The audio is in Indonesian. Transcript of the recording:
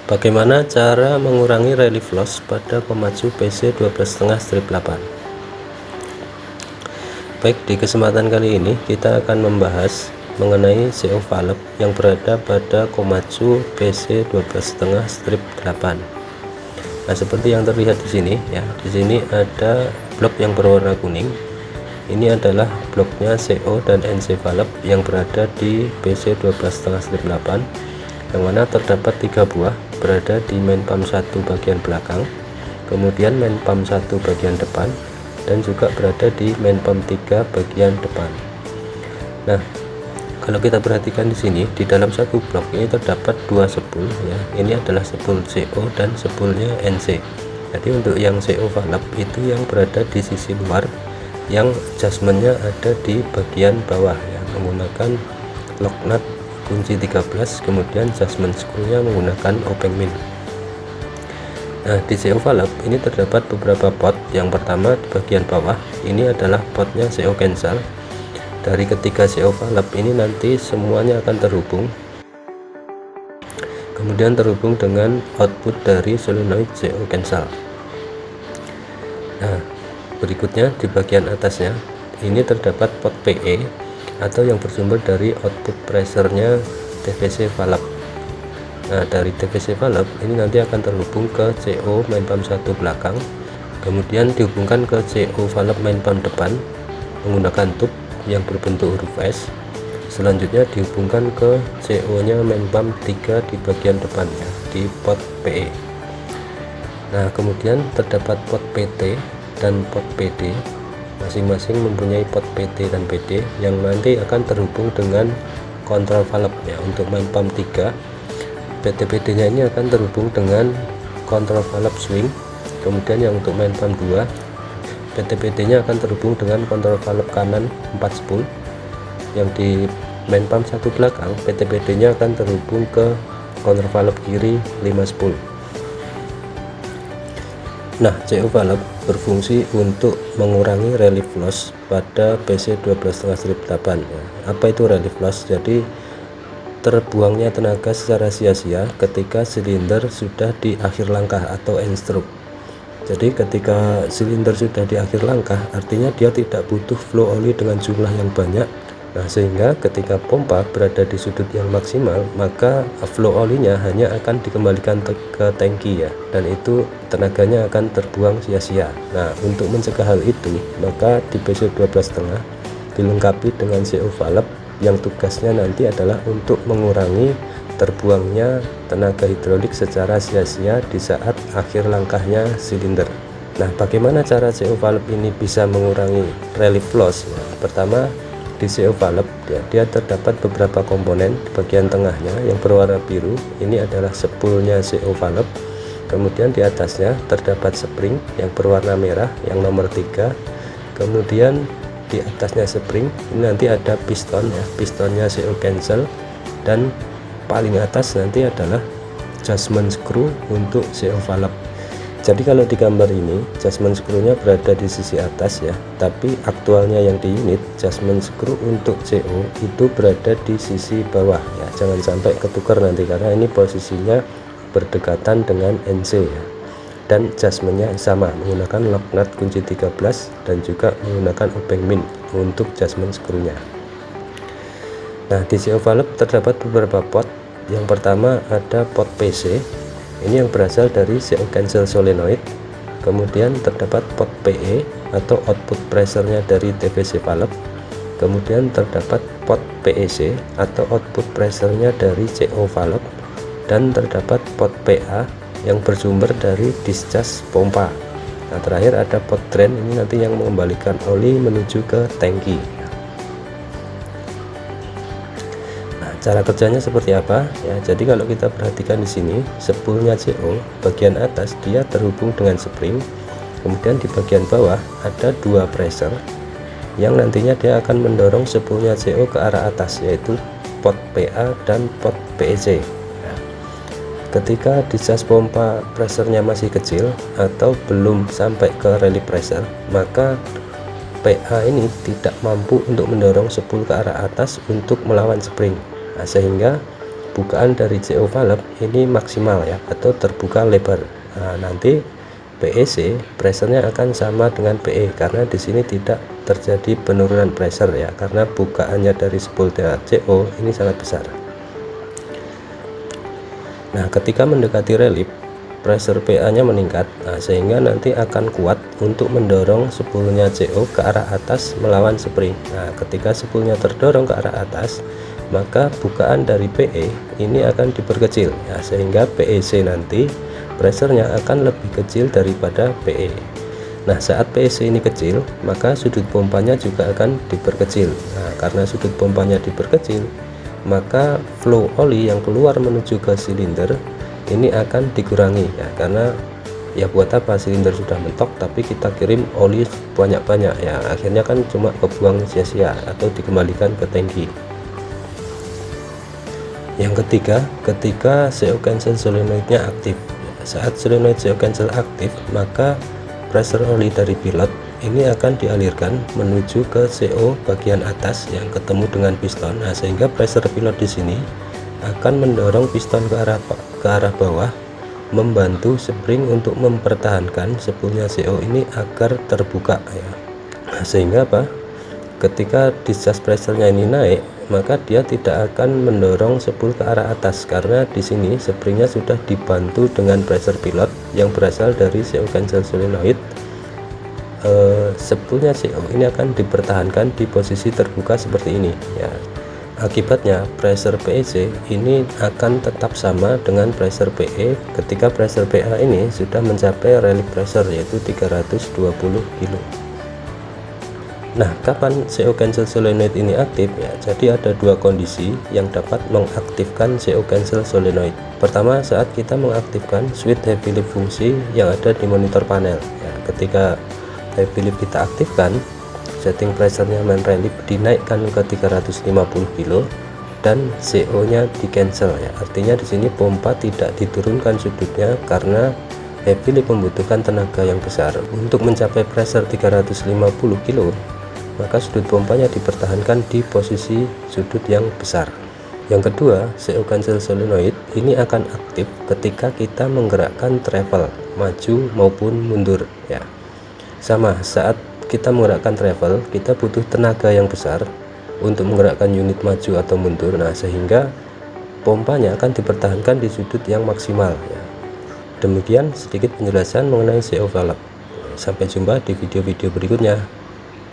Bagaimana cara mengurangi relief loss pada Komatsu PC 12,5 strip 8? Baik, di kesempatan kali ini kita akan membahas mengenai CO valve yang berada pada Komatsu PC 12,5 strip 8. Nah, seperti yang terlihat di sini ya, di sini ada blok yang berwarna kuning. Ini adalah bloknya CO dan NC valve yang berada di PC 12,5 strip 8, yang mana terdapat 3 buah berada di main pump 1 bagian belakang, kemudian main pump 1 bagian depan, dan juga berada di main pump 3 bagian depan. Nah, kalau kita perhatikan di sini, di dalam satu blok ini terdapat 2 spool ya. Ini adalah spool CO dan spoolnya NC. Jadi untuk yang CO valve itu yang berada di sisi luar, yang adjustmentnya ada di bagian bawah ya, menggunakan lock nut kunci 13, kemudian adjustment screw-nya menggunakan open min. Nah, di CO valve ini terdapat beberapa pot. Yang pertama di bagian bawah ini adalah potnya CO cancel. Dari ketiga CO valve ini nanti semuanya akan terhubung, kemudian terhubung dengan output dari solenoid CO cancel. Nah, berikutnya di bagian atasnya ini terdapat pot PE atau yang bersumber dari output pressure-nya TVC valve. Nah, dari TVC valve ini nanti akan terhubung ke CO main pump 1 belakang, kemudian dihubungkan ke CO valve main pump depan menggunakan tube yang berbentuk huruf S. Selanjutnya dihubungkan ke CO nya main pump 3 di bagian depan ya, di pot PE. Nah, kemudian terdapat pot PT dan pot PD, masing-masing mempunyai pot PT dan PD yang nanti akan terhubung dengan kontrol valve ya. Untuk main pump 3, PT-PD nya ini akan terhubung dengan kontrol valve swing. Kemudian yang untuk main pump 2, PT-PD nya akan terhubung dengan kontrol valve kanan 4 spool. Yang di main pump 1 belakang, PT-PD nya akan terhubung ke kontrol valve kiri 5 spool. Nah, CO valve berfungsi untuk mengurangi relief loss pada PC 12,5 strip 8 ya. Apa itu relief loss? Jadi terbuangnya tenaga secara sia-sia ketika silinder sudah di akhir langkah atau end stroke. Jadi ketika silinder sudah di akhir langkah, artinya dia tidak butuh flow oli dengan jumlah yang banyak. Nah, sehingga ketika pompa berada di sudut yang maksimal, maka flow olinya hanya akan dikembalikan ke tangki ya, dan itu tenaganya akan terbuang sia-sia. Nah, untuk mencegah hal itu, maka di PC 12,5 dilengkapi dengan CO valve yang tugasnya nanti adalah untuk mengurangi terbuangnya tenaga hidrolik secara sia-sia di saat akhir langkahnya silinder. Nah, bagaimana cara CO valve ini bisa mengurangi relief loss ya? Pertama, di CO valve ya, dia terdapat beberapa komponen. Di bagian tengahnya yang berwarna biru ini adalah spoolnya CO valve. Kemudian di atasnya terdapat spring yang berwarna merah yang nomor 3. Kemudian di atasnya spring ini nanti ada piston ya, pistonnya CO cancel, dan paling atas nanti adalah adjustment screw untuk CO valve. Jadi kalau di gambar ini adjustment screw-nya berada di sisi atas ya, tapi aktualnya yang di unit adjustment screw untuk CO itu berada di sisi bawah ya. Jangan sampai ketukar nanti karena ini posisinya berdekatan dengan NC ya. Dan adjustmentnya sama, menggunakan lock nut kunci 13 dan juga menggunakan open min untuk adjustment screw-nya. Nah, di CO valve terdapat beberapa pot. Yang pertama ada pot PC. Ini yang berasal dari CO cancel solenoid. Kemudian terdapat pot PE atau output pressure-nya dari TVC valve. Kemudian terdapat pot PEC atau output pressure-nya dari CO valve, dan terdapat pot PA yang bersumber dari discharge pompa. Nah, terakhir ada pot drain, ini nanti yang mengembalikan oli menuju ke tangki. Cara kerjanya seperti apa ya? Jadi kalau kita perhatikan di sini, spoolnya CO bagian atas dia terhubung dengan spring, kemudian di bagian bawah ada 2 pressure yang nantinya dia akan mendorong spoolnya CO ke arah atas, yaitu pot PA dan pot PEC. Nah, ketika discharge pompa pressure-nya masih kecil atau belum sampai ke relief pressure, maka PA ini tidak mampu untuk mendorong spool ke arah atas untuk melawan spring. Nah, sehingga bukaan dari CO valve ini maksimal ya, atau terbuka lebar. Nah, nanti PEC pressure-nya akan sama dengan PE, karena di sini tidak terjadi penurunan pressure ya, karena bukaannya dari spoolnya CO ini sangat besar. Nah, ketika mendekati relief, pressure PA nya meningkat, sehingga nanti akan kuat untuk mendorong spoolnya CO ke arah atas melawan spring. Nah, ketika spoolnya terdorong ke arah atas, maka bukaan dari PE ini akan diperkecil ya, sehingga PEC nanti pressure-nya akan lebih kecil daripada PE. Nah, saat PEC ini kecil, maka sudut pompanya juga akan diperkecil. Nah, karena sudut pompanya diperkecil, maka flow oli yang keluar menuju ke silinder ini akan dikurangi ya, karena ya buat apa, silinder sudah mentok tapi kita kirim oli banyak-banyak ya, akhirnya kan cuma kebuang sia-sia atau dikembalikan ke tangki. Yang ketiga, ketika CO cancel solenoidnya aktif. Saat solenoid CO cancel aktif, maka pressure oli dari pilot ini akan dialirkan menuju ke CO bagian atas yang ketemu dengan piston. Nah, sehingga pressure pilot di sini akan mendorong piston ke arah bawah, membantu spring untuk mempertahankan spoolnya CO ini agar terbuka ya. Nah, sehingga apa? Ketika discharge pressure-nya ini naik, maka dia tidak akan mendorong spool ke arah atas, karena di sini springnya sudah dibantu dengan pressure pilot yang berasal dari CO cancel solenoid. Spoolnya CO ini akan dipertahankan di posisi terbuka seperti ini ya. Akibatnya pressure PEC ini akan tetap sama dengan pressure PE ketika pressure PA ini sudah mencapai relief pressure, yaitu 320 kilo. Nah, kapan CO cancel solenoid ini aktif ya? Jadi ada dua kondisi yang dapat mengaktifkan CO cancel solenoid. Pertama, saat kita mengaktifkan switch heavy lift fungsi yang ada di monitor panel ya. Ketika heavy lift kita aktifkan, setting pressure-nya main relief dinaikkan ke 350 kilo dan CO-nya di cancel ya. Artinya di sini pompa tidak diturunkan sudutnya karena heavy lift membutuhkan tenaga yang besar. Untuk mencapai pressure 350 kilo, maka sudut pompanya dipertahankan di posisi sudut yang besar. Yang kedua, CO cancel solenoid ini akan aktif ketika kita menggerakkan travel maju maupun mundur ya. Sama, saat kita menggerakkan travel, kita butuh tenaga yang besar untuk menggerakkan unit maju atau mundur. Nah, sehingga pompanya akan dipertahankan di sudut yang maksimal ya. Demikian sedikit penjelasan mengenai CO valve. Sampai jumpa di video-video berikutnya.